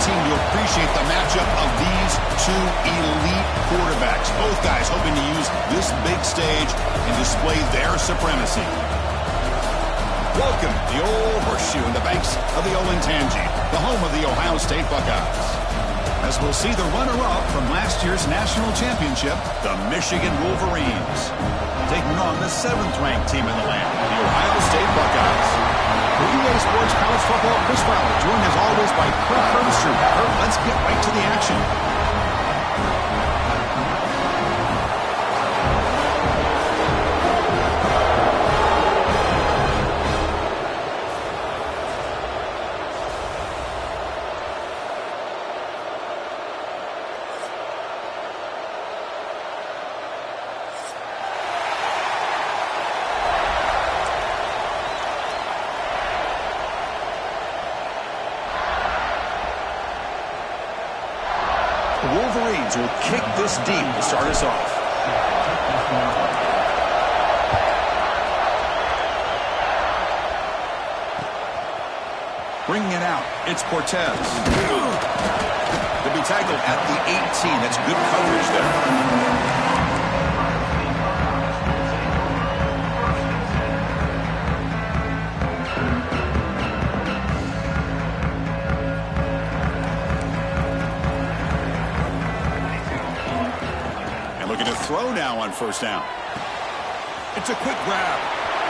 team to appreciate the matchup of these two elite quarterbacks. Both guys hoping to use this big stage and display their supremacy. Welcome to the old horseshoe in the banks of the Olentangy, the home of the Ohio State Buckeyes. As we'll see the runner-up from last year's national championship, the Michigan Wolverines, taking on the 7th-ranked team in the land, the Ohio State Buckeyes. For EA Sports College Football, Chris Fowler, joined as always by Kurt Hermster. Kurt, let's get right to the action. The Wolverines will kick this deep to start us off. Bringing it out, it's Cortez. They'll be tackled at the 18. That's good coverage there. Throw now on first down. It's a quick grab.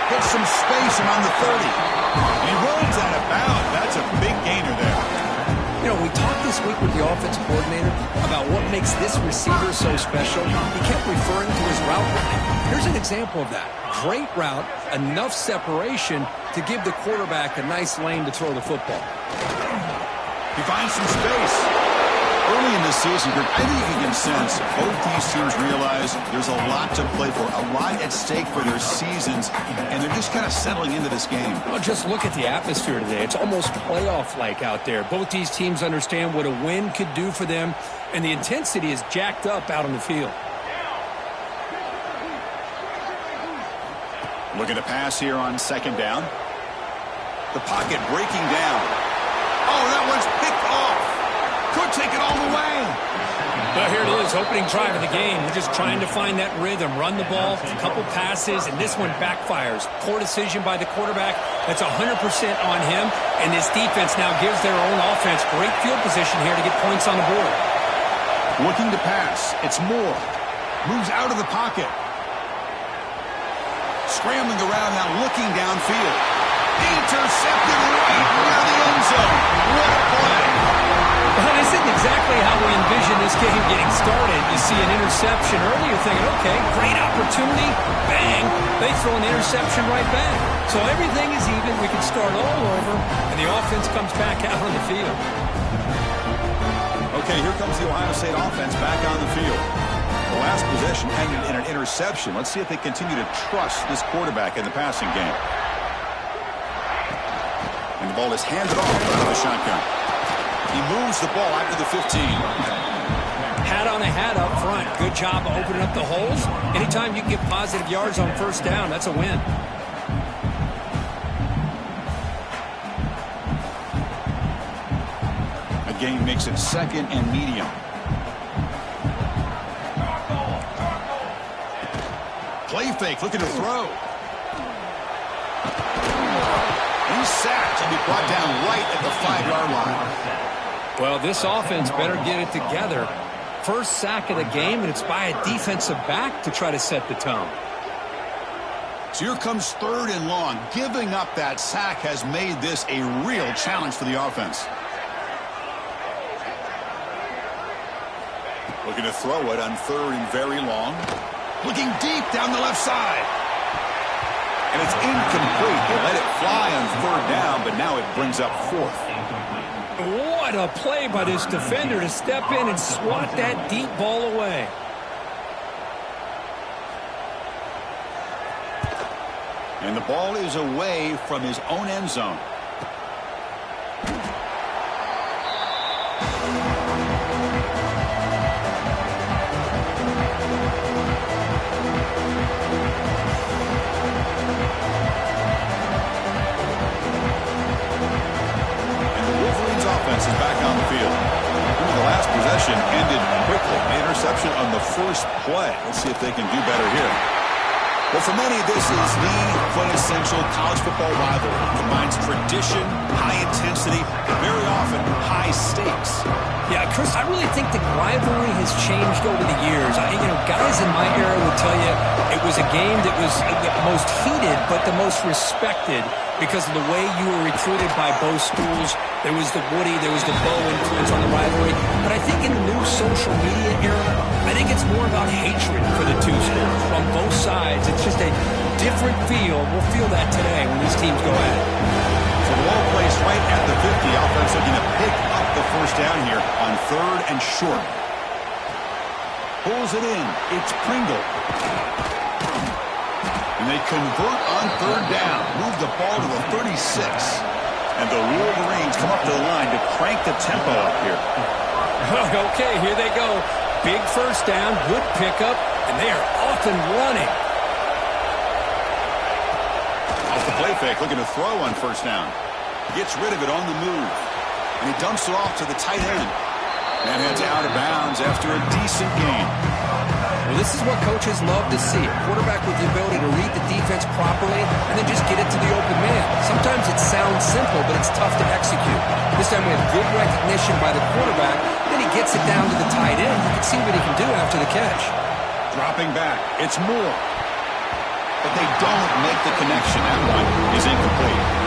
Gets some space around the 30. And he runs out of bounds. That's a big gainer there. You know, we talked this week with the offensive coordinator about what makes this receiver so special. He kept referring to his route running. Here's an example of that. Great route, enough separation to give the quarterback a nice lane to throw the football. He finds some space. Early in the season, I think you can sense both these teams realize there's a lot to play for, a lot at stake for their seasons, and they're just kind of settling into this game. Well, just look at the atmosphere today. It's almost playoff-like out there. Both these teams understand what a win could do for them, and the intensity is jacked up out on the field. Looking to pass here on second down. The pocket breaking down. Oh, that one's picked off. Could take it all the way. Well, here it is, opening drive of the game. We're just trying to find that rhythm, run the ball, a couple passes, and this one backfires. Poor decision by the quarterback. That's 100% on him, and this defense now gives their own offense great field position here to get points on the board. Looking to pass. It's Moore. Moves out of the pocket. Scrambling around now, looking downfield. Intercepted right near the end zone. What a play. Well, this isn't exactly how we envision this game getting started. You see an interception early, you're thinking, okay, great opportunity. Bang. They throw an interception right back. So everything is even. We can start all over, and the offense comes back out on the field. Okay, here comes the Ohio State offense back on the field. The last possession ended in an interception. Let's see if they continue to trust this quarterback in the passing game. And the ball is handed off out of the shotgun. He moves the ball out to the 15. Hat on a hat up front. Good job of opening up the holes. Anytime you can get positive yards on first down, that's a win. A gain makes it second and medium. Play fake, looking to throw. He's sacked and be brought down right at the 5-yard line. Well, this offense better get it together. First sack of the game, and it's by a defensive back to try to set the tone. So here comes third and long. Giving up that sack has made this a real challenge for the offense. Looking to throw it on third and very long. Looking deep down the left side. And it's incomplete. They let it fly on third down, but now it brings up fourth. What a play by this defender to step in and swat that deep ball away. And the ball is away from his own end zone. And the Wolverines offense is back on the field. see if they can do better here. Well, for many, this is the quintessential college football rivalry. It combines tradition, high intensity, and very often high stakes. Yeah, Chris, I really think the rivalry has changed over the years. Guys in my era would tell you it was a game that was the most heated but the most respected because of the way you were recruited by both schools. There was the Woody, there was the Bo influence on the rivalry. But I think in the new social media era, I think it's more about hatred for the two schools on both sides. It's just a different feel. We'll feel that today when these teams go at it. So the ball placed right at the 50. Offense looking to pick up the first down here on 3rd and short. Pulls it in. It's Pringle. And they convert on 3rd down. Move the ball to the 36. And the Wolverines come up to the line to crank the tempo up here. Okay, here they go. Big first down, good pickup, and they are off and running. Off the play fake, looking to throw on 1st down. Gets rid of it on the move. And he dumps it off to the tight end. And heads out of bounds after a decent gain. Well, this is what coaches love to see. A quarterback with the ability to read the defense properly and then just get it to the open man. Sometimes it sounds simple, but it's tough to execute. This time we have good recognition by the quarterback. Then he gets it down to the tight end. You can see what he can do after the catch. Dropping back. It's Moore. But they don't make the connection. That one is incomplete.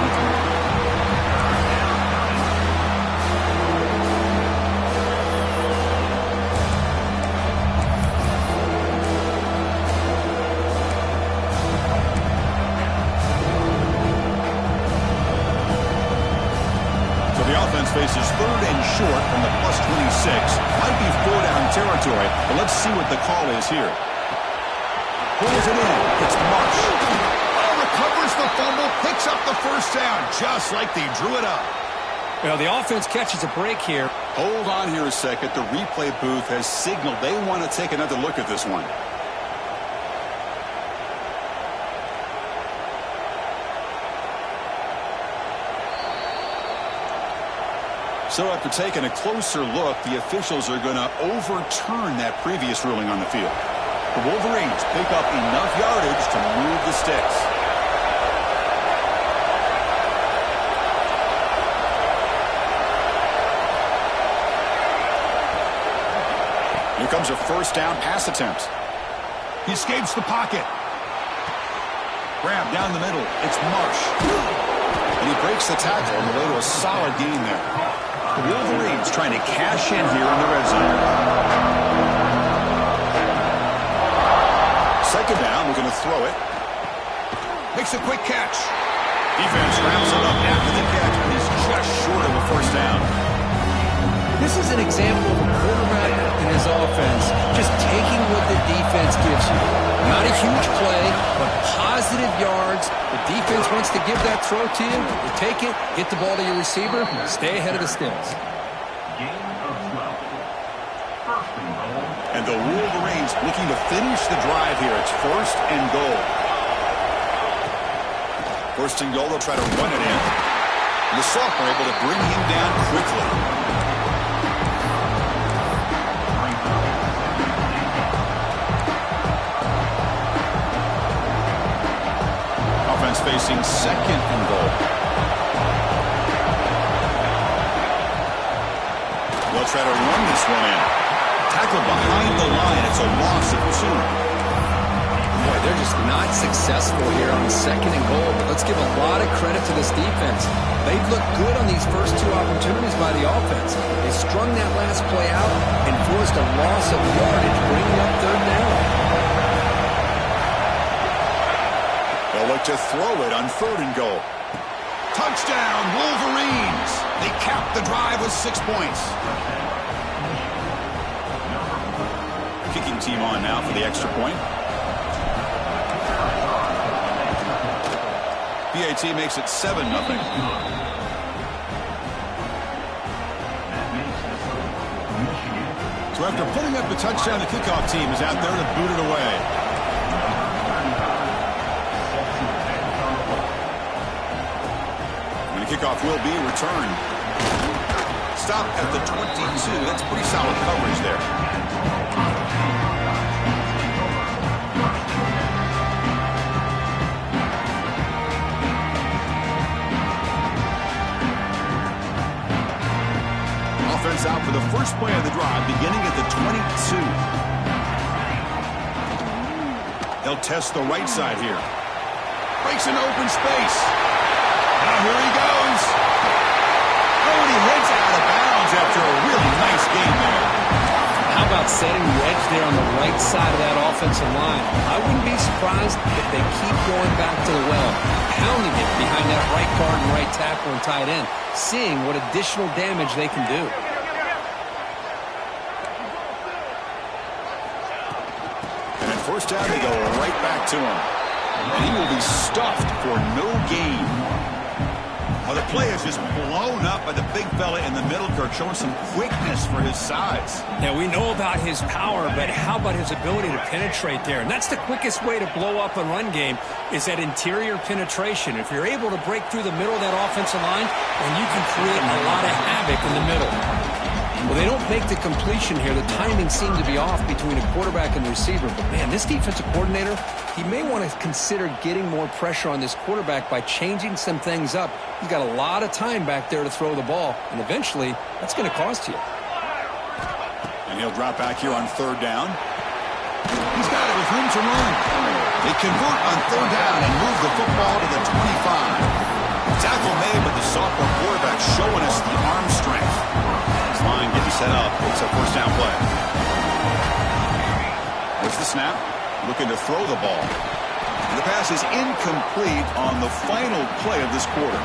Faces 3rd and short from the +26. Might be 4-down territory, but let's see what the call is here. Pulls it in. It's Marsh. Oh, recovers the fumble, picks up the first down, just like they drew it up. Well, the offense catches a break here. Hold on here a second. The replay booth has signaled they want to take another look at this one. So after taking a closer look, the officials are going to overturn that previous ruling on the field. The Wolverines pick up enough yardage to move the sticks. Here comes a 1st down pass attempt. He escapes the pocket. Grab down the middle. It's Marsh. And he breaks the tackle on the way to a solid gain there. The Wolverines trying to cash in here in the red zone. 2nd down, we're going to throw it. Makes a quick catch. Defense wraps it up after the catch, but he's just short of a 1st down. This is an example of a quarterback and his offense just taking what the defense gives you. Not a huge play, but positive yards. The defense wants to give that throw to you. You take it, get the ball to your receiver, stay ahead of the sticks. And the Wolverines looking to finish the drive here. It's 1st and goal. 1st and goal, they'll try to run it in. And the sophomore able to bring him down quickly. Facing 2nd and goal. They'll try to run this one in. Tackled behind the line. It's a loss of 2. Boy, they're just not successful here on 2nd and goal, but let's give a lot of credit to this defense. They've looked good on these first 2 opportunities by the offense. They strung that last play out and forced a loss of yardage, bringing up 3rd down. They'll look to throw it on 3rd and goal. Touchdown, Wolverines. They cap the drive with 6 points. Kicking team on now for the extra point. BAT makes it 7-0. So after putting up the touchdown, the kickoff team is out there to boot it away. Kickoff will be returned. Stop at the 22. That's pretty solid coverage there. first play of the drive beginning at the 22. They'll test the right side here. Breaks an open space. Now here he goes. Oh, and he heads out of bounds after a really nice game there. How about setting the edge there on the right side of that offensive line? I wouldn't be surprised if they keep going back to the well, pounding it behind that right guard and right tackle and tight end, seeing what additional damage they can do. And at first down, they go right back to him. And he will be stuffed for no gain. Well, the play is just blown up by the big fella in the middle, Kirk, showing some quickness for his size. Yeah, we know about his power, but how about his ability to penetrate there? And that's the quickest way to blow up a run game is that interior penetration. If you're able to break through the middle of that offensive line, then you can create a lot of havoc in the middle. Well, they don't make the completion here. The timing seemed to be off between a quarterback and the receiver. But, man, this defensive coordinator, he may want to consider getting more pressure on this quarterback by changing some things up. He's got a lot of time back there to throw the ball, and eventually that's going to cost you. And he'll drop back here on third down. He's got it with room to run. They convert on third down and move the football to the 25. Tackle made, but the sophomore quarterback showing us the arm strength. His line getting set up. It's a first down play. There's the snap. Looking to throw the ball. And the pass is incomplete on the final play of this quarter.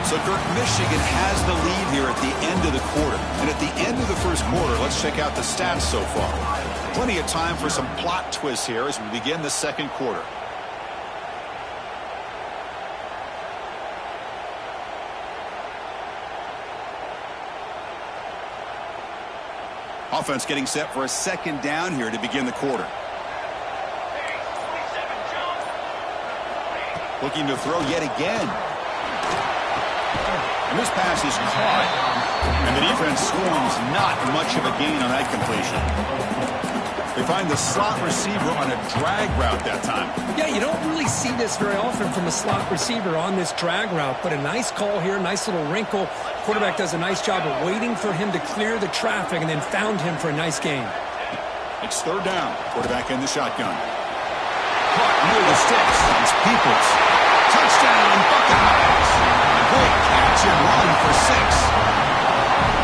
So Kirk, Michigan has the lead here at the end of the quarter. And at the end of the first quarter, let's check out the stats so far. Plenty of time for some plot twists here as we begin the second quarter. Offense getting set for a second down here to begin the quarter. Looking to throw yet again. And this pass is caught. And the defense swarms not much of a gain on that completion. They find the slot receiver on a drag route that time. Yeah, you don't really see this very often from a slot receiver on this drag route, but a nice call here, nice little wrinkle. Quarterback does a nice job of waiting for him to clear the traffic and then found him for a nice gain. It's third down. Quarterback in the shotgun. Caught near the sticks. It's Peoples. Touchdown, Buckeyes. Great catch and run for 6.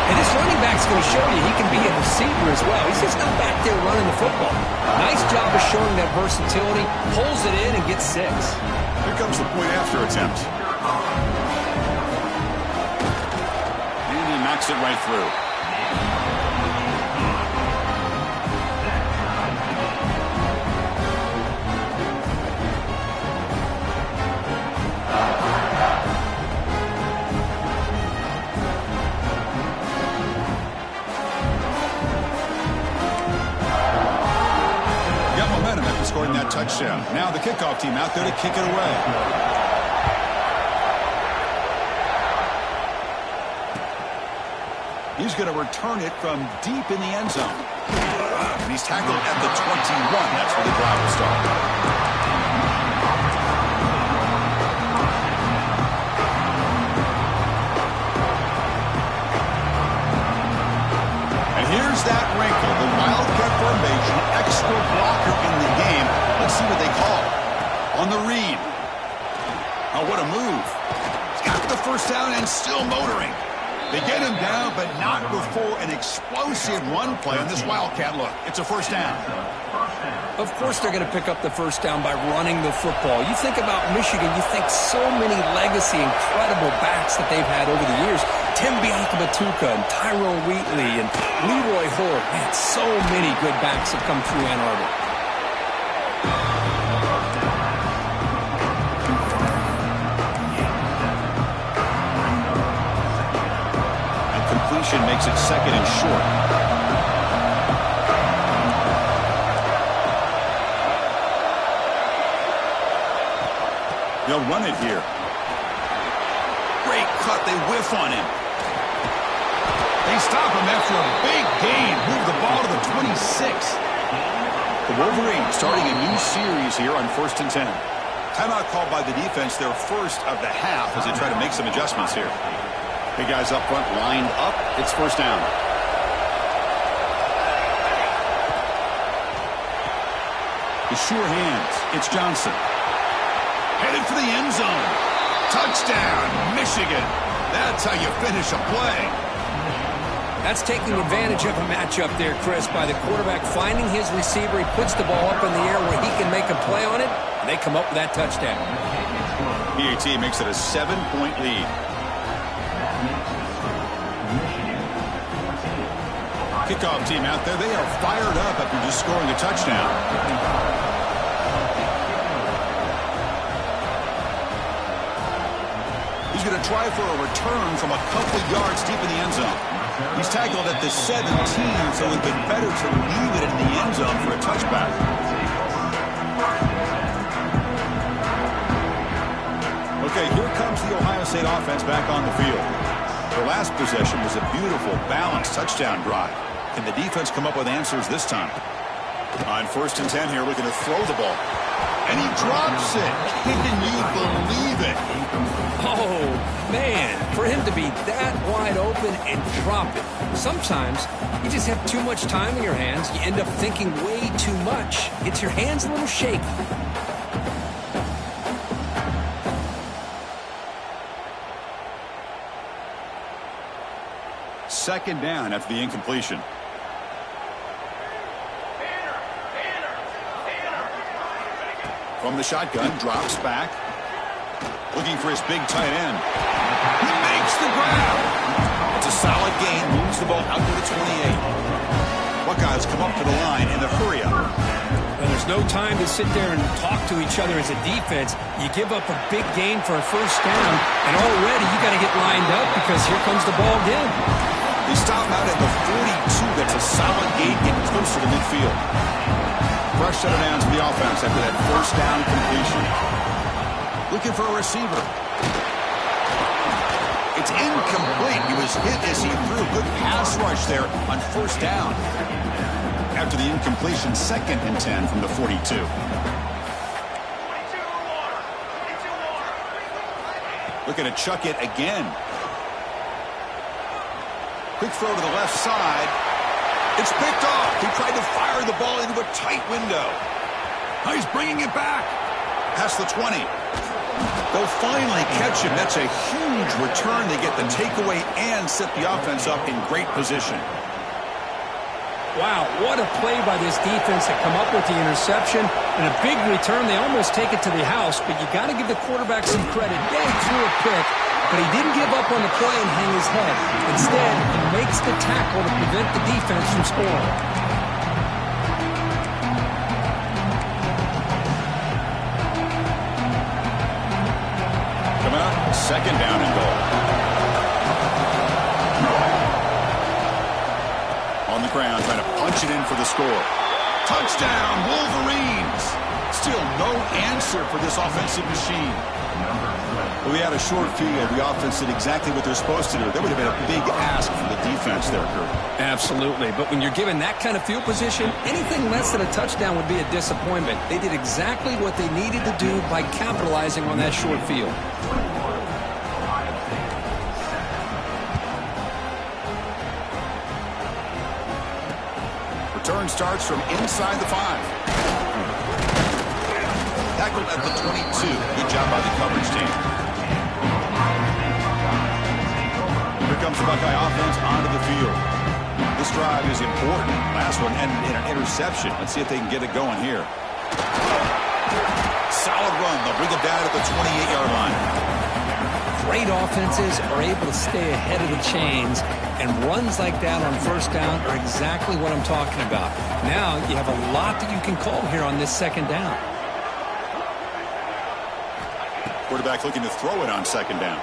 And this running back's going to show you he can be a receiver as well. He's just not back there running the football. Nice job of showing that versatility. Pulls it in and gets 6. Here comes the point after attempt. And he knocks it right through. Scoring that touchdown. Now the kickoff team out there to kick it away. He's going to return it from deep in the end zone. And he's tackled at the 21. That's where the drive will start. And here's that wrinkle. The Wildcat formation, extra blocker in the game. Let's see what they call on the read. Oh, what a move. He's got the first down and still motoring. They get him down, but not before an explosive run play on this Wildcat look. It's a first down. Of course they're going to pick up the first down by running the football. You think about Michigan, you think so many legacy, incredible backs that they've had over the years. Tim Biakabatuka and Tyrone Wheatley and Leroy Hoare. Man, so many good backs have come through Ann Arbor. And completion makes it second and short. They'll run it here. Great cut. They whiff on him. They stop him after a big gain. Move the ball to the 26. The Wolverines starting a new series here on 1st and 10. Timeout called by the defense, their first of the half as they try to make some adjustments here. Big guys up front lined up. It's first down. The sure hands. It's Johnson. Headed for the end zone. Touchdown, Michigan. That's how you finish a play. That's taking advantage of a matchup there, Chris, by the quarterback finding his receiver. He puts the ball up in the air where he can make a play on it, and they come up with that touchdown. BAT makes it a 7-point lead. Kickoff team out there, they are fired up after just scoring a touchdown. He's going to try for a return from a couple yards deep in the end zone. He's tackled at the 17, so it would be better to leave it in the end zone for a touchback. Okay, here comes the Ohio State offense back on the field. Their last possession was a beautiful, balanced touchdown drive. Can the defense come up with answers this time? On 1st and 10 here, looking to throw the ball. And he drops it. Can you believe it? Oh, man, for him to be that wide open and drop it. Sometimes you just have too much time in your hands. You end up thinking way too much. Gets your hands a little shaky. Second down after the incompletion. From the shotgun, drops back. Looking for his big tight end. He makes the grab. It's a solid gain. Moves the ball out to the 28. Buckeyes come up to the line in the hurry up. Well, there's no time to sit there and talk to each other as a defense. You give up a big gain for a first down, and already you got to get lined up because here comes the ball again. They stop out at the 42. That's a solid gain, getting closer to midfield. Fresh set of downs for the offense after that first down completion. Looking for a receiver. It's incomplete. He was hit as he threw. Good pass rush there on first down. After the incompletion, 2nd and 10 from the 42. Looking to chuck it again. Quick throw to the left side. It's picked off. He tried to fire the ball into a tight window. Now he's bringing it back. Past the 20. They'll finally catch him. That's a huge return. They get the takeaway and set the offense up in great position. Wow, what a play by this defense to come up with the interception. And a big return. They almost take it to the house, but you got to give the quarterback some credit. Yeah, he threw a pick, but he didn't give up on the play and hang his head. Instead, he makes the tackle to prevent the defense from scoring. Coming up, 2nd down and goal. On the ground, trying to punch it in for the score. Touchdown, Wolverines! Still no answer for this offensive machine. Well, we had a short field. The offense did exactly what they're supposed to do. That would have been a big ask from the defense there, Kurt. Absolutely. But when you're given that kind of field position, anything less than a touchdown would be a disappointment. They did exactly what they needed to do by capitalizing on that short field. Return starts from inside the 5. Tackled at the 22. Good job by the coverage team. Here comes the Buckeye offense onto the field. This drive is important. Last one ended in an interception. Let's see if they can get it going here. Solid run. They'll bring it down at the 28-yard line. Great offenses are able to stay ahead of the chains, and runs like that on first down are exactly what I'm talking about. Now you have a lot that you can call here on this 2nd down. Quarterback looking to throw it on 2nd down.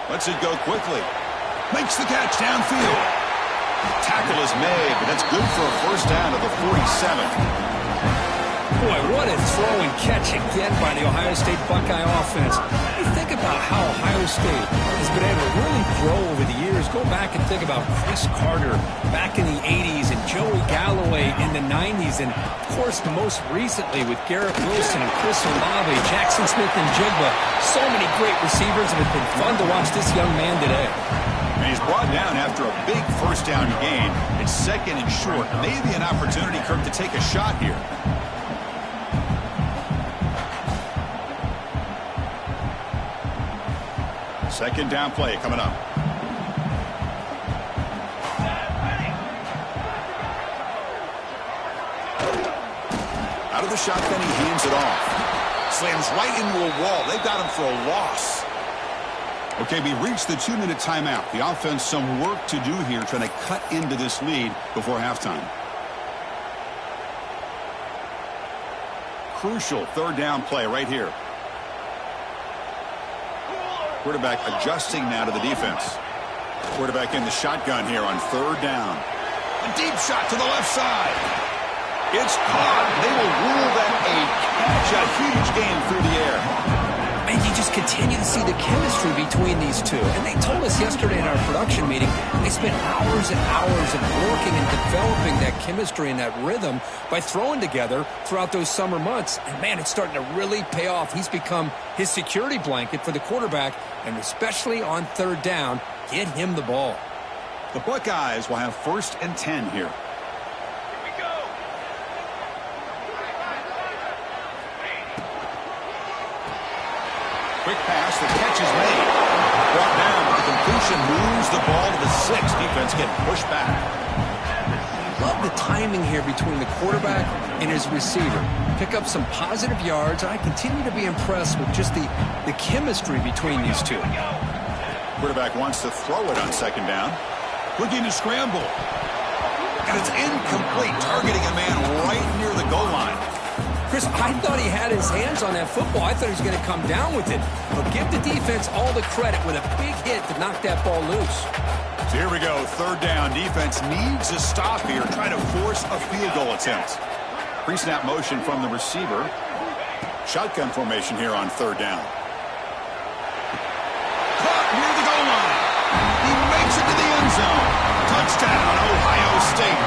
Lets it go quickly. Makes the catch downfield. Tackle is made, but that's good for a first down at the 47. Boy, what a throw and catch again by the Ohio State Buckeye offense. You think about how Ohio State has been able to really grow over the years. Go back and think about Chris Carter back in the 80s and Joey Galloway in the 90s. And, of course, most recently with Garrett Wilson and Chris Olave, Jackson Smith and Jigba. So many great receivers, and it's been fun to watch this young man today. And he's brought down after a big first down gain. It's second and short. Maybe an opportunity, Kirk, to take a shot here. Second down play coming up. Out of the shotgun, he hands it off. Slams right into a wall. They've got him for a loss. Okay, we reached the 2-minute timeout. The offense some work to do here, trying to cut into this lead before halftime. Crucial third down play right here. Quarterback adjusting now to the defense. Quarterback in the shotgun here on third down. A deep shot to the left side. It's caught. They will rule that a catch. A huge game through the air. And you just continue to see the chemistry between these two. And they told us yesterday in our production meeting, they spent hours and hours of working and developing that chemistry and that rhythm by throwing together throughout those summer months. And, man, it's starting to really pay off. He's become his security blanket for the quarterback, and especially on third down, get him the ball. The Buckeyes will have 1st and 10 here. Quick pass, the catch is made. Brought down, but the completion moves the ball to the 6. Defense getting pushed back. Love the timing here between the quarterback and his receiver. Pick up some positive yards. I continue to be impressed with just the chemistry between these two. Quarterback wants to throw it on second down. Looking to scramble. And it's incomplete, targeting a man right near the goal line. Chris, I thought he had his hands on that football. I thought he was going to come down with it. But give the defense all the credit with a big hit to knock that ball loose. So here we go, third down. Defense needs a stop here, trying to force a field goal attempt. Pre-snap motion from the receiver. Shotgun formation here on third down. Caught near the goal line. He makes it to the end zone. Touchdown, Ohio State.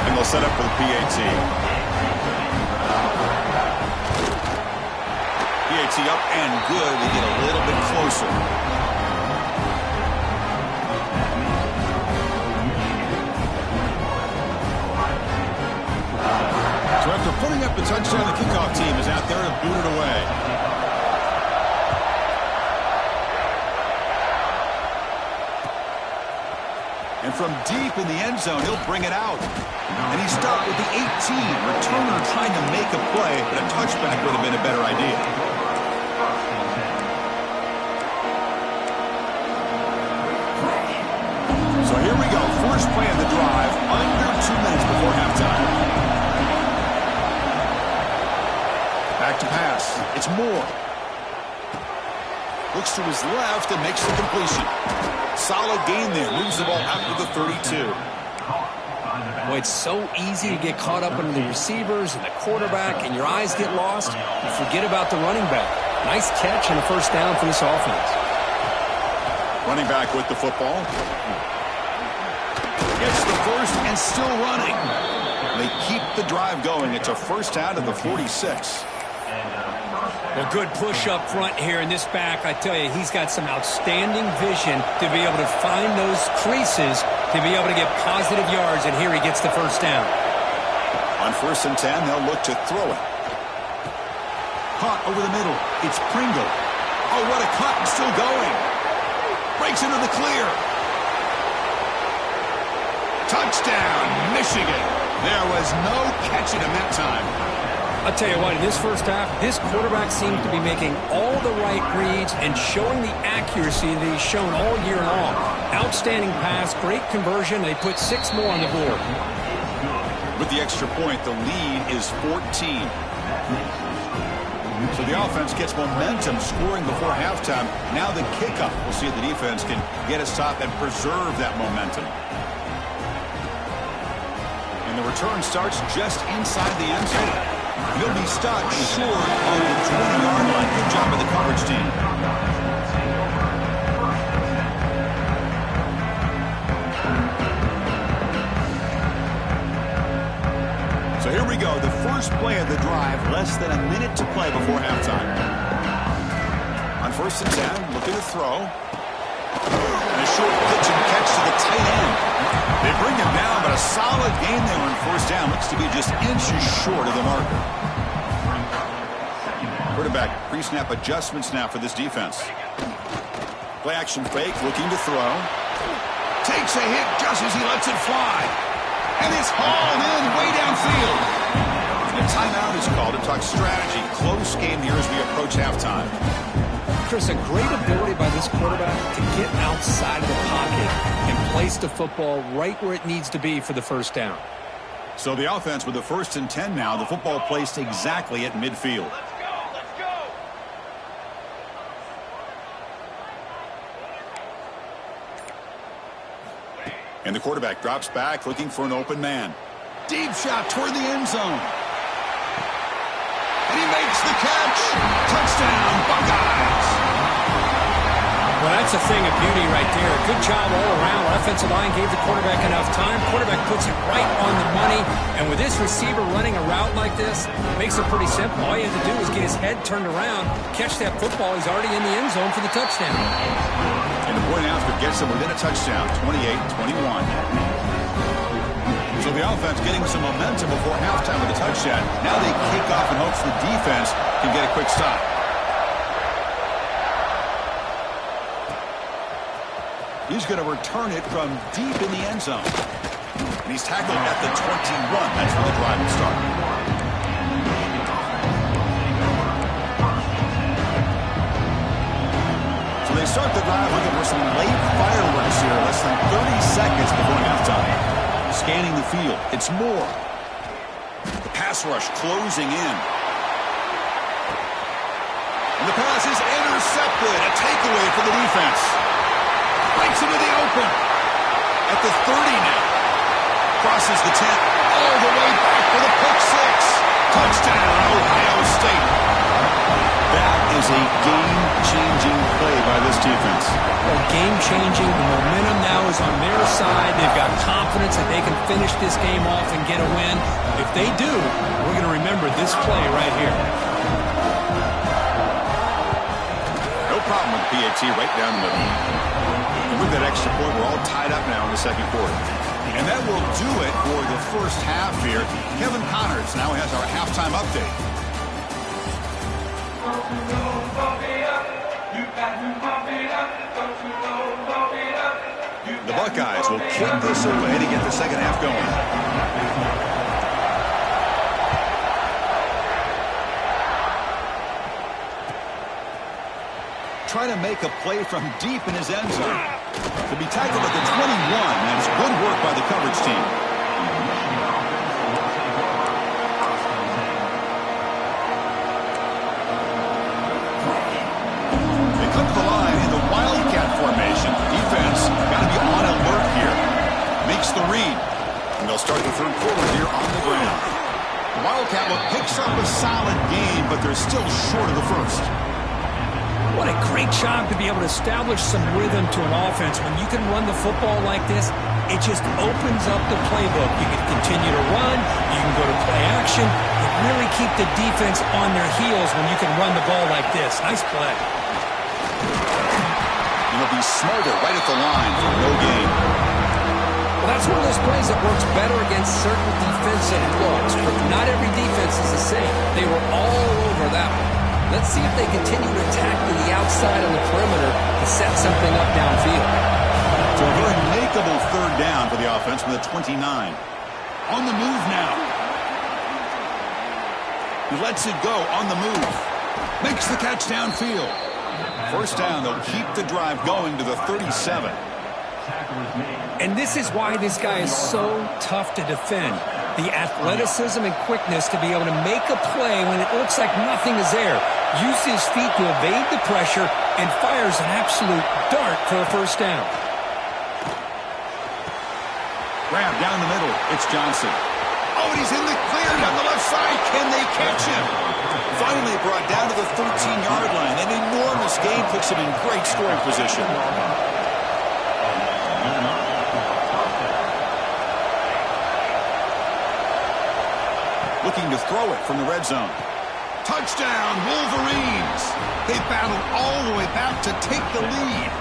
And they'll set up for the PAT. PAT up and good. We get a little bit closer. So after putting up the touchdown, the kickoff team is out there to boot it away. And from deep in the end zone, he'll bring it out. And he's stopped with the 18. Returner trying to make a play, but a touchback would have been a better idea. So here we go. First play of the drive, under 2 minutes before halftime. Back to pass. It's Moore. Looks to his left and makes the completion. Solid gain there. Moves the ball out to the 32. Boy, it's so easy to get caught up into the receivers and the quarterback, and your eyes get lost. You forget about the running back. Nice catch and a first down for this offense. Running back with the football. Gets the first and still running. They keep the drive going. It's a first down at the 46. Well, good push up front here in this back. I tell you, he's got some outstanding vision to be able to find those creases, to be able to get positive yards, and here he gets the first down. On 1st and 10, they'll look to throw it. Caught over the middle. It's Pringle. Oh, what a cut, and still going. Breaks into the clear. Touchdown, Michigan. There was no catching him that time. I'll tell you what, in this first half, this quarterback seems to be making all the right reads and showing the accuracy that he's shown all year long. Outstanding pass, great conversion. They put 6 more on the board. With the extra point, the lead is 14. So the offense gets momentum, scoring before halftime. Now the kickoff. We'll see if the defense can get a stop and preserve that momentum. And the return starts just inside the end zone. He'll be stopped short on the 20-yard line. Good job of the coverage team. So here we go. The first play of the drive. Less than a minute to play before halftime. On 1st and 10, looking to throw. And a short pitch and catch to the tight end. They bring him down, but a solid gain there on first down. Looks to be just inches short of the marker. Quarterback pre-snap adjustments now for this defense. Play action fake, looking to throw. Takes a hit just as he lets it fly. And it's hauled in way downfield. A timeout is called to talk strategy. Close game here as we approach halftime. Chris, a great ability by this quarterback to get outside of the pocket and place the football right where it needs to be for the first down. So the offense with the 1st and 10 now. The football placed exactly at midfield. And the quarterback drops back looking for an open man. Deep shot toward the end zone. And he makes the catch. Touchdown, Buckeyes. Well, that's a thing of beauty right there. Good job all around. Offensive line gave the quarterback enough time. Quarterback puts it right on the money. And with this receiver running a route like this, it makes it pretty simple. All you have to do is get his head turned around, catch that football. He's already in the end zone for the touchdown. And the point after gets him within a touchdown, 28-21. So the offense getting some momentum before halftime with a touchdown. Now they kick off in hopes the defense can get a quick stop. He's going to return it from deep in the end zone. And he's tackled at the 21. That's where the drive will start. So they start the drive looking for some late fireworks here. Less than 30 seconds before halftime. Scanning the field. It's Moore. The pass rush closing in. And the pass is intercepted. A takeaway for the defense. Breaks into the open. At the 30 now. Crosses the 10. All the way back for the pick six. Touchdown, Ohio State. That is a game-changing play by this defense. Well, game-changing. The momentum now is on their side. They've got confidence that they can finish this game off and get a win. If they do, we're going to remember this play right here. No problem with the PAT right down the middle. And with that extra point, we're all tied up now in the second quarter. And that will do it for the first half here. Kevin Connors now has our halftime update. The Buckeyes will kick this away to get the second half going. Trying to make a play from deep in his end zone. To be tackled at the 21, and it's good work by the coverage team. They come to the line in the Wildcat formation. Defense got to be on alert here. Makes the read. And they'll start the third quarter here on the ground. The Wildcat look picks up a solid game, but they're still short of the first. What a great job to be able to establish some rhythm to an offense. When you can run the football like this, it just opens up the playbook. You can continue to run. You can go to play action. You really keep the defense on their heels when you can run the ball like this. Nice play. You'll be smarter right at the line for no gain. Well, that's one of those plays that works better against certain defensive looks, but not every defense is the same. They were all over that one. Let's see if they continue to attack to the outside on the perimeter to set something up downfield. So a very makeable third down for the offense with a 29. On the move now. He lets it go on the move. Makes the catch downfield. First down, they'll keep the drive going to the 37. And this is why this guy is so tough to defend. The athleticism and quickness to be able to make a play when it looks like nothing is there. Use his feet to evade the pressure and fires an absolute dart for a first down. Grab down the middle. It's Johnson. Oh, and he's in the clear down the left side. Can they catch him? Finally brought down to the 13-yard line. An enormous gain puts him in great scoring position. Looking to throw it from the red zone. Touchdown, Wolverines. They battled all the way back to take the lead.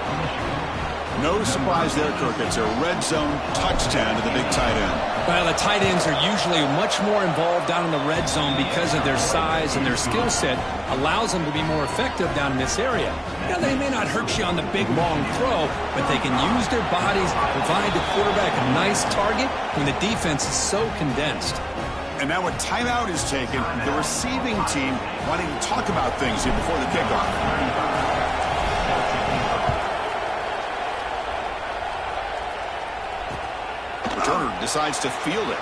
No surprise there, Kirk. It's a red zone touchdown to the big tight end. Well, the tight ends are usually much more involved down in the red zone because of their size, and their skill set allows them to be more effective down in this area. Now, they may not hurt you on the big, long throw, but they can use their bodies to provide the quarterback a nice target when the defense is so condensed. And now a timeout is taken. The receiving team wanting to talk about things here before the kickoff. Turner decides to field it.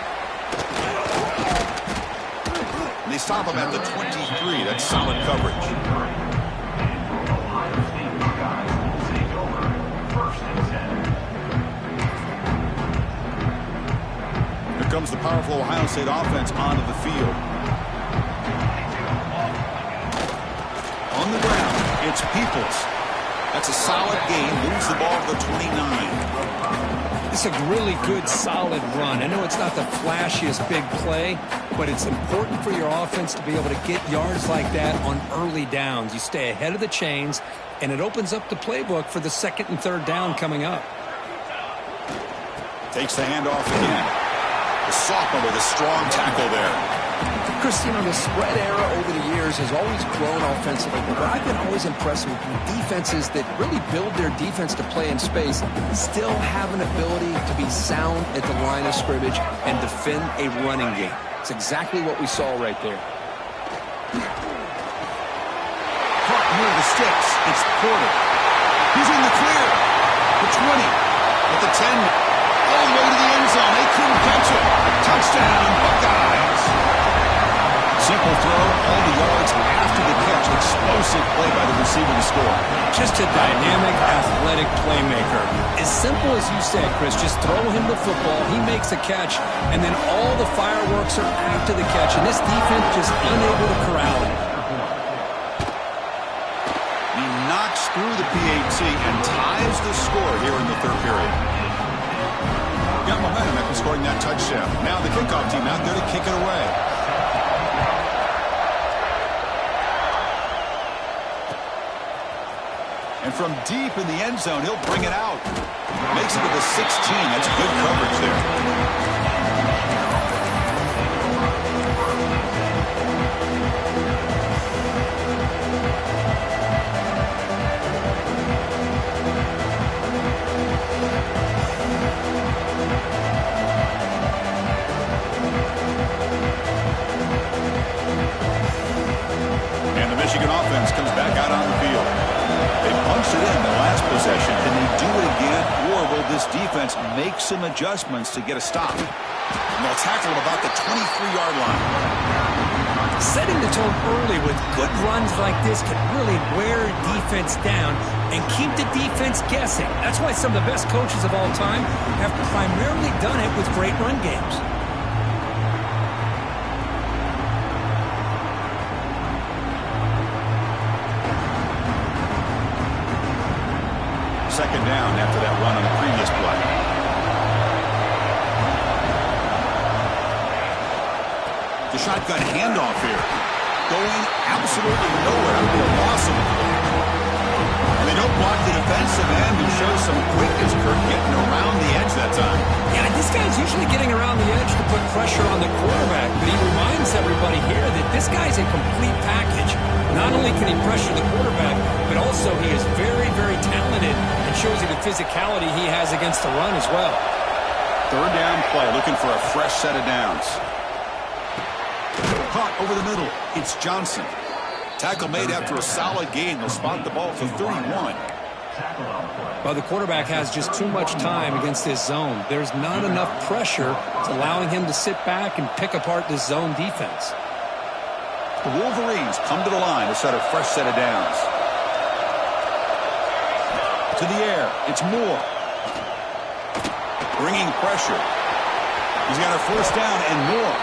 And they stop him at the 23. That's solid coverage. Here comes the powerful Ohio State offense onto the field. On the ground, it's Peoples. That's a solid gain. Moves the ball to the 29. It's a really good, solid run. I know it's not the flashiest big play, but it's important for your offense to be able to get yards like that on early downs. You stay ahead of the chains, and it opens up the playbook for the second and third down coming up. Takes the handoff again. The sophomore with a strong tackle there. Chris, you know, the spread era over the years has always grown offensively, but I've been always impressed with defenses that really build their defense to play in space, still have an ability to be sound at the line of scrimmage and defend a running game. It's exactly what we saw right there. Caught near the sticks. It's Porter. He's in the clear. The 20. At the 10. All the way to the end zone. They couldn't catch it. Touchdown, Buckeyes. Simple throw, all the yards after the catch. Explosive play by the receiver to score. Just a dynamic, athletic playmaker. As simple as you said, Chris, just throw him the football, he makes a catch, and then all the fireworks are after the catch, and this defense just unable to corral him. He knocks through the PAT and ties the score here in the third period. Got momentum after scoring that touchdown. Now the kickoff team out there to kick it away. And from deep in the end zone, he'll bring it out. Makes it to the 16. That's good coverage there. And the Michigan offense comes back out on the field. They punched it in the last possession. Can they do it again, or will this defense make some adjustments to get a stop? And they'll tackle him about the 23-yard line. Setting the tone early with good runs like this can really wear defense down and keep the defense guessing. That's why some of the best coaches of all time have primarily done it with great run games. Second down after that run on the previous play. The shotgun handoff here. Going absolutely nowhere after a loss of it. And they don't block the defensive end and show some quickness, Kirk, getting around the edge that time. Yeah, this guy's usually getting around the edge to put pressure on the quarterback, but he reminds everybody here that this guy's a complete package. Not only can he pressure the quarterback, but also he is very, very talented and shows you the physicality he has against the run as well. Third down play, looking for a fresh set of downs. Caught over the middle. It's Johnson. Tackle made after a solid gain. They'll spot the ball for 31. Well, the quarterback has just too much time against this zone. There's not enough pressure. It's allowing him to sit back and pick apart this zone defense. The Wolverines come to the line to set a fresh set of downs. To the air. It's Moore. Bringing pressure. He's got a first down and more.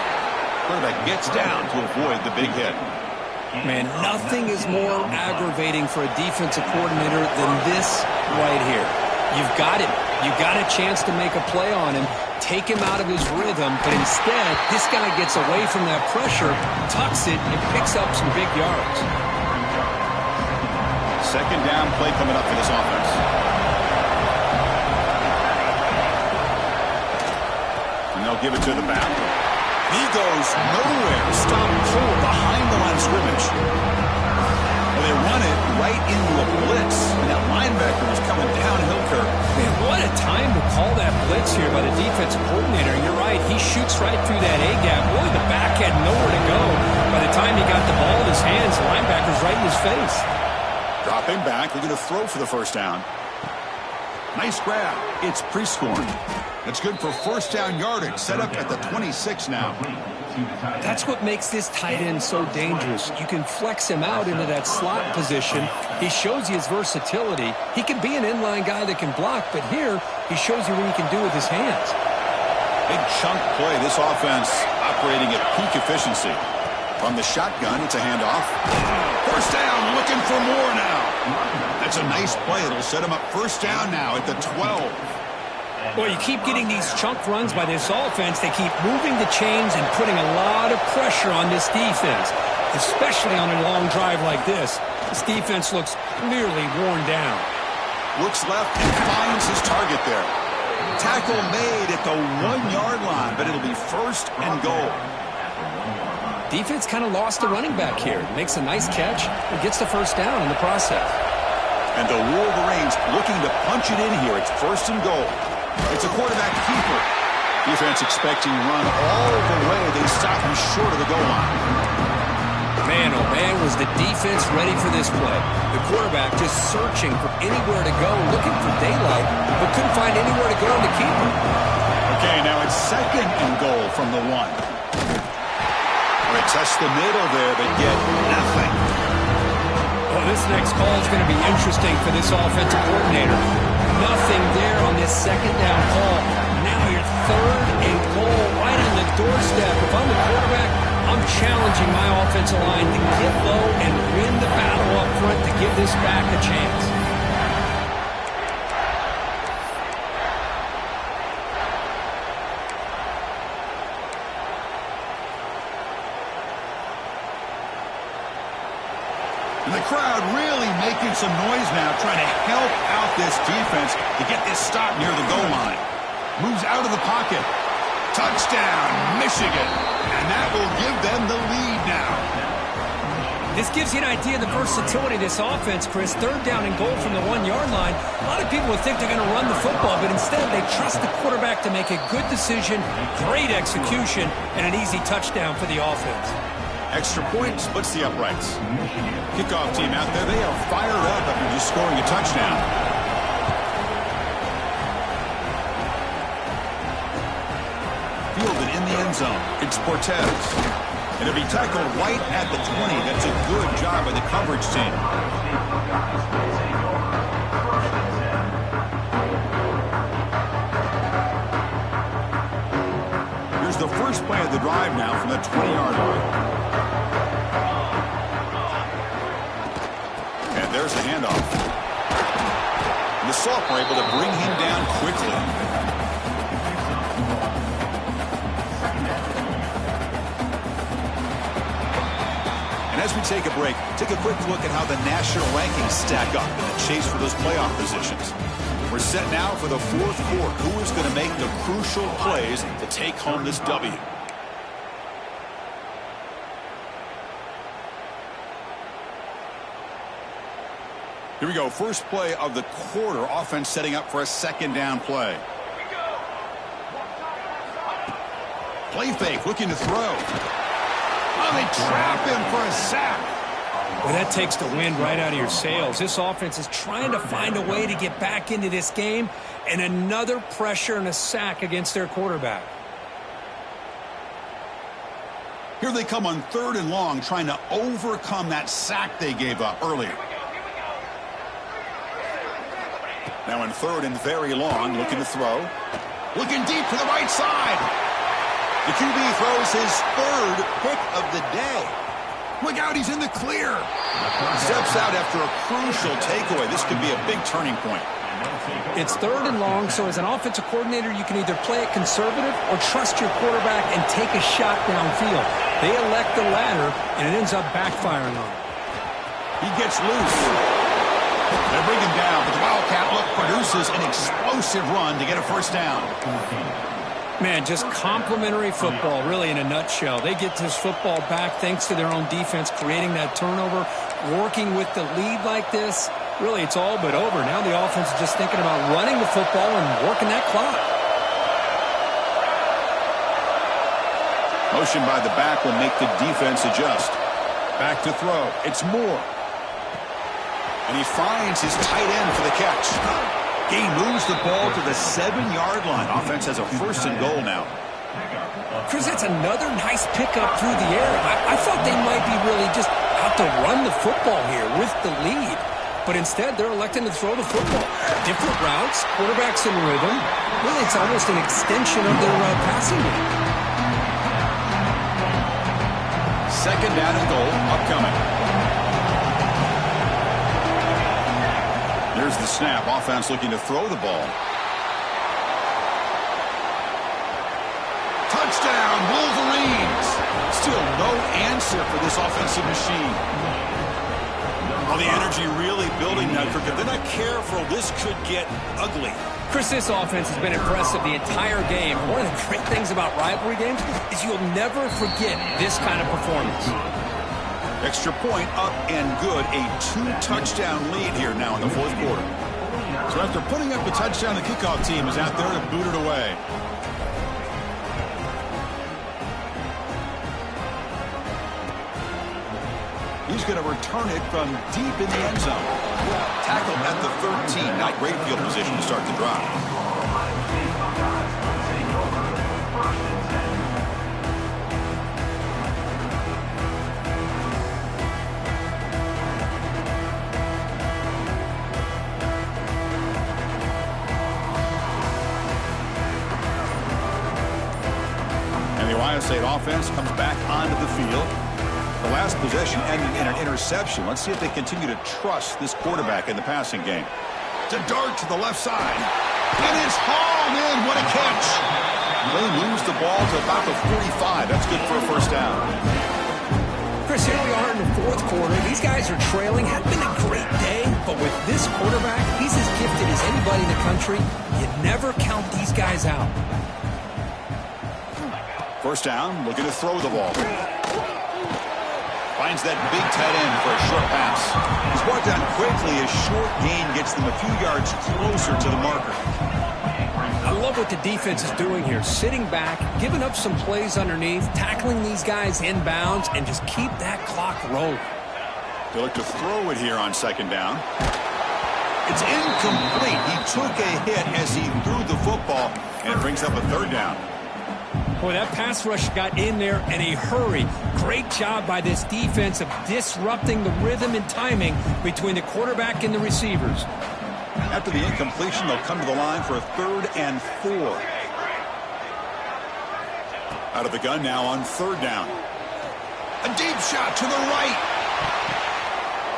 Quarterback gets down to avoid the big hit. Man, nothing is more aggravating for a defensive coordinator than this right here. You've got him. You've got a chance to make a play on him, take him out of his rhythm, but instead, this guy gets away from that pressure, tucks it, and picks up some big yards. Second down play coming up for this offense. They'll give it to the back. He goes nowhere. Stop cold behind the line of scrimmage. Well, they run it right into a blitz. And that linebacker was coming downhill curve. Man, what a time to call that blitz here by the defensive coordinator. You're right. He shoots right through that A-gap. Really, the back had nowhere to go. By the time he got the ball in his hands, the linebacker's right in his face. Dropping back, looking to throw for the first down. Nice grab. It's pre-scoring. It's good for first down yardage. Set up at the 26 now. That's what makes this tight end so dangerous. You can flex him out into that slot position. He shows you his versatility. He can be an inline guy that can block, but here he shows you what he can do with his hands. Big chunk play. This offense operating at peak efficiency. From the shotgun, it's a handoff. First down, looking for more now. That's a nice play. It'll set him up first down now at the 12. Well, you keep getting these chunk runs by this offense. They keep moving the chains and putting a lot of pressure on this defense, especially on a long drive like this. This defense looks clearly worn down. Looks left and finds his target there. Tackle made at the 1-yard line, but it'll be first and goal. Defense kind of lost the running back here. Makes a nice catch and gets the first down in the process. And the Wolverines looking to punch it in here. It's first and goal. It's a quarterback keeper. Defense expecting run all the way. They stop him short of the goal line. Man, oh man, was the defense ready for this play. The quarterback just searching for anywhere to go, looking for daylight, but couldn't find anywhere to go to keep him. Okay, now it's second and goal from the 1. They touch the middle there, but get nothing. Well, this next call is going to be interesting for this offensive coordinator. Nothing there on this second down call. Now you're third and goal right on the doorstep. If I'm the quarterback, I'm challenging my offensive line to get low and win the battle up front to give this back a chance. And the crowd really making some noise now, trying to help out this defense to get this stop near the goal line. Moves out of the pocket. Touchdown, Michigan. And that will give them the lead now. This gives you an idea of the versatility of this offense, Chris. Third down and goal from the 1-yard line. A lot of people would think they're going to run the football, but instead they trust the quarterback to make a good decision, great execution, and an easy touchdown for the offense. Extra point splits the uprights. Kickoff team out there, they are fired up after just scoring a touchdown. Fielded in the end zone. It's Cortez. And it'll be tackled right at the 20. That's a good job by the coverage team. Here's the first play of the drive now from the 20-yard line. And there's the handoff. And the Soft were able to bring him down quickly. And as we take a break, take a quick look at how the national rankings stack up in the chase for those playoff positions. We're set now for the fourth quarter. Who is going to make the crucial plays to take home this W? Here we go. First play of the quarter. Offense setting up for a second down play. Play fake, looking to throw. Oh, they trap him for a sack. Well, that takes the wind right out of your sails. This offense is trying to find a way to get back into this game, and another pressure and a sack against their quarterback. Here they come on third and long, trying to overcome that sack they gave up earlier. Now in third and very long, looking to throw. Looking deep to the right side. The QB throws his third pick of the day. Look out, he's in the clear. Steps out after a crucial takeaway. This could be a big turning point. It's third and long, so as an offensive coordinator, you can either play it conservative or trust your quarterback and take a shot downfield. They elect the latter, and it ends up backfiring on them. He gets loose. They bring him down, but the Wildcat look produces an explosive run to get a first down. Man, just complimentary football, really, in a nutshell. They get this football back thanks to their own defense, creating that turnover, working with the lead like this. Really, it's all but over. Now the offense is just thinking about running the football and working that clock. Motion by the back will make the defense adjust. Back to throw. It's Moore. And he finds his tight end for the catch. He moves the ball to the 7-yard line. Offense has a 1st and goal now. Chris, that's another nice pickup through the air. I thought they might be really just out to run the football here with the lead. But instead, they're electing to throw the football. Different routes, quarterbacks in rhythm. Really, it's almost an extension of their passing game. 2nd down and goal upcoming. There's the snap. Offense looking to throw the ball. Touchdown, Wolverines. Still no answer for this offensive machine. Well, the energy really building now. If they're not careful, this could get ugly. Chris, this offense has been impressive the entire game. One of the great things about rivalry games is you'll never forget this kind of performance. Extra point up and good. A 2-touchdown lead here now in the 4th quarter. So after putting up a touchdown, the kickoff team is out there to boot it away. He's going to return it from deep in the end zone. Tackled at the 13. Not great field position to start the drive. Ohio State offense comes back onto the field. The last possession ended in an interception. Let's see if they continue to trust this quarterback in the passing game. It's a dart to the left side. And it's hauled in. What a catch. They moves the ball to about the 45. That's good for a 1st down. Chris, here we are in the 4th quarter. These guys are trailing. Hadn't been a great day, but with this quarterback, he's as gifted as anybody in the country. You never count these guys out. 1st down, looking to throw the ball. Finds that big tight end for a short pass. He's brought down quickly. A short gain gets them a few yards closer to the marker. I love what the defense is doing here. Sitting back, giving up some plays underneath, tackling these guys inbounds, and just keep that clock rolling. They look to throw it here on 2nd down. It's incomplete. He took a hit as he threw the football, and it brings up a 3rd down. Boy, that pass rush got in there in a hurry. Great job by this defense of disrupting the rhythm and timing between the quarterback and the receivers. After the incompletion, they'll come to the line for a 3rd and 4. Out of the gun now on 3rd down. A deep shot to the right.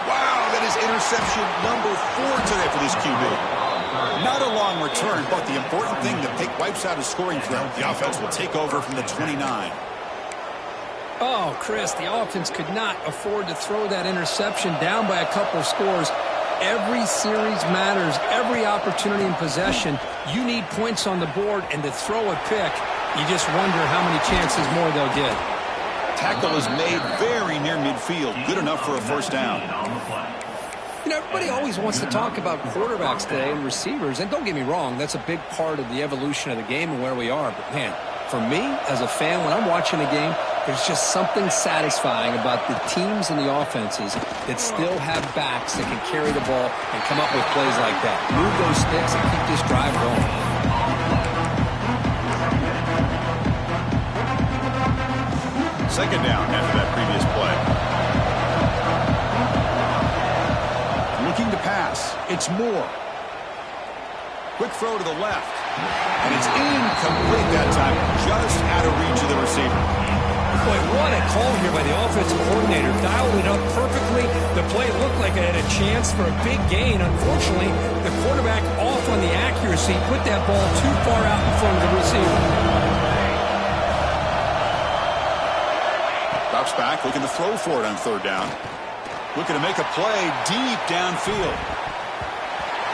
Wow, that is interception number 4 today for this QB. Not a long return, but the important thing, the pick wipes out a scoring threat. The offense will take over from the 29. Oh, Chris, the offense could not afford to throw that interception down by a couple of scores. Every series matters. Every opportunity in possession, you need points on the board, and to throw a pick, you just wonder how many chances more they'll get. Tackle is made very near midfield. Good enough for a 1st down. You know, everybody always wants to talk about quarterbacks today and receivers, and don't get me wrong, that's a big part of the evolution of the game and where we are. But, man, for me, as a fan, when I'm watching a game, there's just something satisfying about the teams and the offenses that still have backs that can carry the ball and come up with plays like that. Move those sticks and keep this drive going. Second down after that previous play. Looking to pass. It's Moore. Quick throw to the left. And it's incomplete that time. Just out of reach of the receiver. Boy, what a call here by the offensive coordinator. Dialed it up perfectly. The play looked like it had a chance for a big gain. Unfortunately, the quarterback off on the accuracy, put that ball too far out in front of the receiver. Drops back, looking to throw for it on 3rd down. Looking to make a play deep downfield.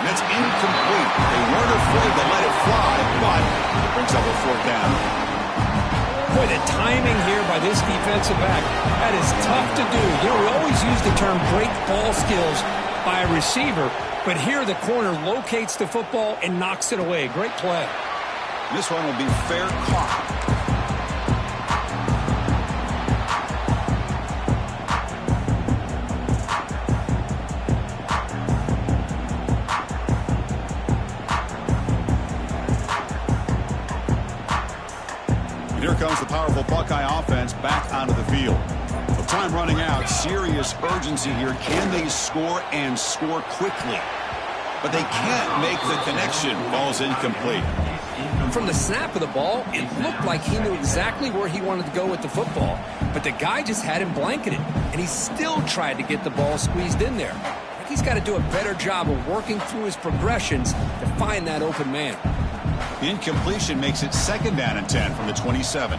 That's incomplete. They weren't afraid to let it fly, but it brings up a fourth down. Boy, the timing here by this defensive back, that is tough to do. You know, we always use the term great ball skills by a receiver, but here the corner locates the football and knocks it away. Great play. This one will be fair caught. Here comes the powerful Buckeye offense back onto the field. With time running out, serious urgency here. Can they score and score quickly? But they can't make the connection. Ball's incomplete. From the snap of the ball, it looked like he knew exactly where he wanted to go with the football. But the guy just had him blanketed, and he still tried to get the ball squeezed in there. I think he's got to do a better job of working through his progressions to find that open man. The incompletion makes it 2nd down and 10 from the 27.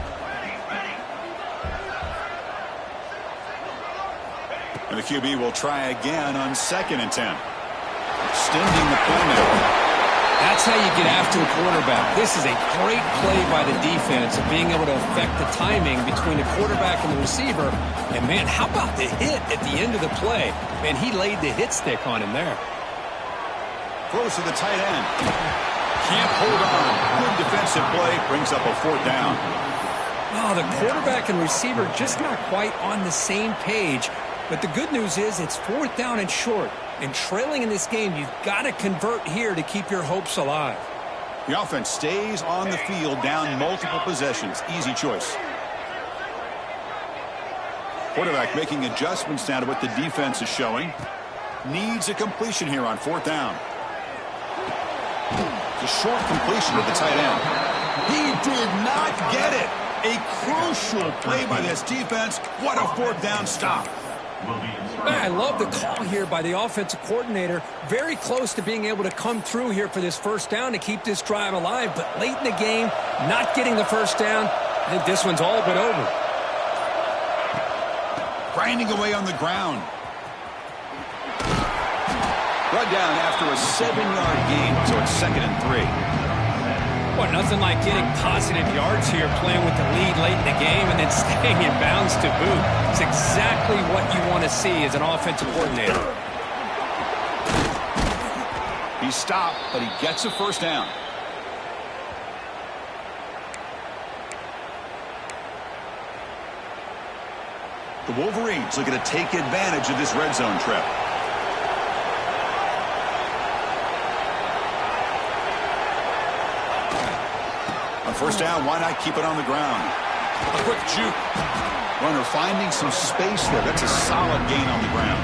And the QB will try again on 2nd and 10. Extending the perimeter. That's how you get after the quarterback. This is a great play by the defense of being able to affect the timing between the quarterback and the receiver. And, man, how about the hit at the end of the play? Man, he laid the hit stick on him there. Close to the tight end. Can't hold on. Good defensive play. Brings up a 4th down. Oh, the quarterback and receiver just not quite on the same page. But the good news is it's 4th down and short. And trailing in this game, you've got to convert here to keep your hopes alive. The offense stays on the field down multiple possessions. Easy choice. Quarterback making adjustments now to what the defense is showing. Needs a completion here on 4th down. A short completion to the tight end. He did not get it. A crucial play by this defense. What a 4th down stop. I love the call here by the offensive coordinator. Very close to being able to come through here for this 1st down to keep this drive alive. But late in the game, not getting the 1st down. I think this one's all but over. Grinding away on the ground. Brought down after a 7-yard gain, so it's 2nd and 3. Well, nothing like getting positive yards here, playing with the lead late in the game and then staying in bounds to boot. It's exactly what you want to see as an offensive coordinator. He stopped, but he gets a 1st down. The Wolverines looking to take advantage of this red zone trip. On 1st down, why not keep it on the ground? A quick juke. Runner finding some space there. That's a solid gain on the ground.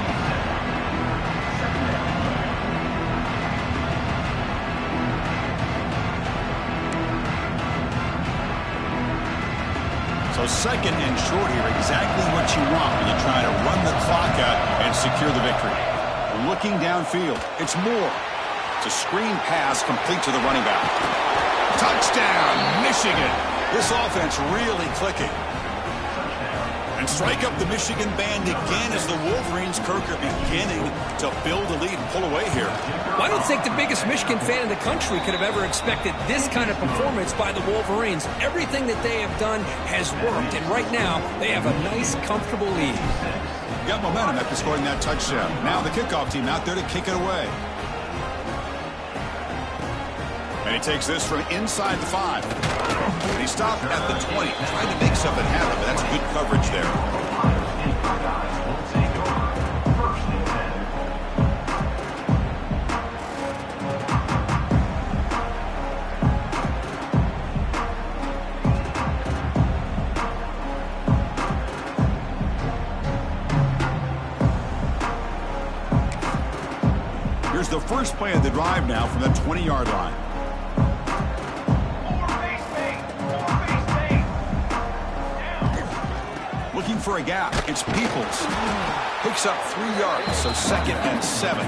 So 2nd and short here, exactly what you want when you try to run the clock out and secure the victory. Looking downfield, it's Moore. It's a screen pass complete to the running back. Touchdown, Michigan. This offense really clicking. And strike up the Michigan band again as the Wolverines, Kirk, are beginning to build a lead and pull away here. Well, I don't think the biggest Michigan fan in the country could have ever expected this kind of performance by the Wolverines. Everything that they have done has worked, and right now they have a nice, comfortable lead. Got momentum after scoring that touchdown. Now the kickoff team out there to kick it away. And he takes this from inside the 5. And he stopped at the 20. Trying to make something happen, but that's good coverage there. Here's the first play of the drive now from the 20-yard line. Looking for a gap. It's Peoples. Picks up 3 yards, so 2nd and 7.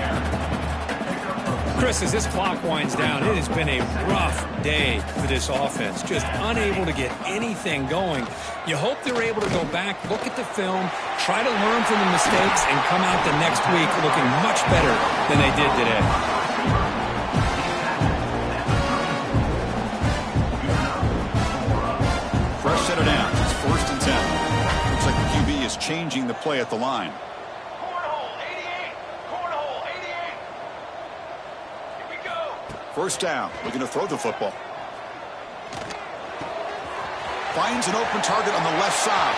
Chris, as this clock winds down, it has been a rough day for this offense. Just unable to get anything going. You hope they're able to go back, look at the film, try to learn from the mistakes, and come out the next week looking much better than they did today. downs. It's 1st and 10. Looks like the QB is changing the play at the line. Cornhole 88. Cornhole 88. Here we go. 1st down. Looking to throw the football. Finds an open target on the left side.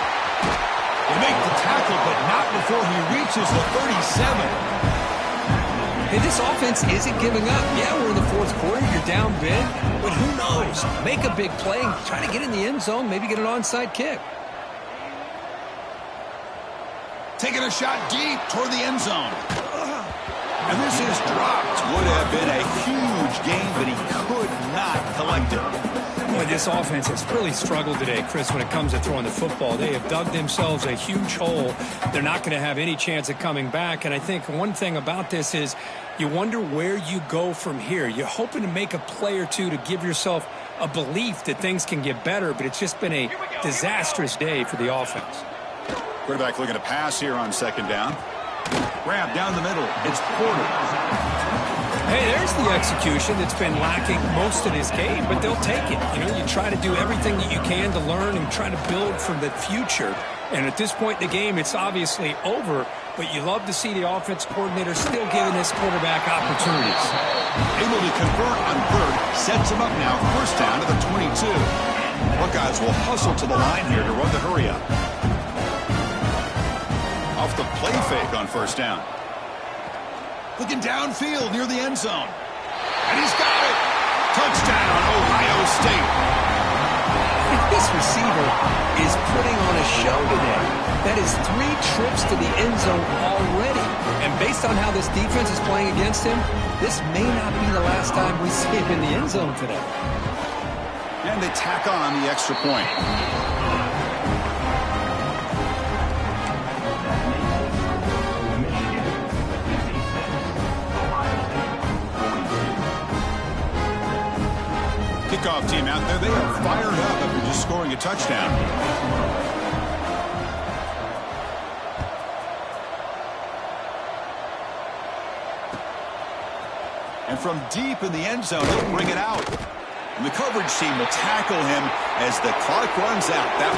They make the tackle, but not before he reaches the 37. Hey, this offense isn't giving up. Yeah, we're in the 4th quarter. You're down big. But who knows? Make a big play. Try to get in the end zone. Maybe get an onside kick. Taking a shot deep toward the end zone. And this is dropped. Would have been a huge gain, but he could not collect it. Boy, this offense has really struggled today, Chris, when it comes to throwing the football. They have dug themselves a huge hole. They're not going to have any chance of coming back. And I think one thing about this is you wonder where you go from here. You're hoping to make a play or two to give yourself a belief that things can get better, but it's just been a disastrous day for the offense. Quarterback looking to pass here on 2nd down. Grab down the middle. It's Porter. Hey, there's the execution that's been lacking most of this game, but they'll take it. You know, you try to do everything that you can to learn and try to build for the future. And at this point in the game, it's obviously over, but you love to see the offense coordinator still giving this quarterback opportunities. Able to convert on 3rd. Sets him up now. 1st down to the 22. Buckeyes will hustle to the line here to run the hurry up. Off the play fake on 1st down. Looking downfield near the end zone. And he's got it. Touchdown, Ohio State. This receiver is putting on a show today. That is 3 trips to the end zone already. And based on how this defense is playing against him, this may not be the last time we see him in the end zone today. And they tack on the extra point. Kickoff team out there, they are fired up after just scoring a touchdown. And from deep in the end zone, he'll bring it out. And the coverage team will tackle him as the clock runs out. That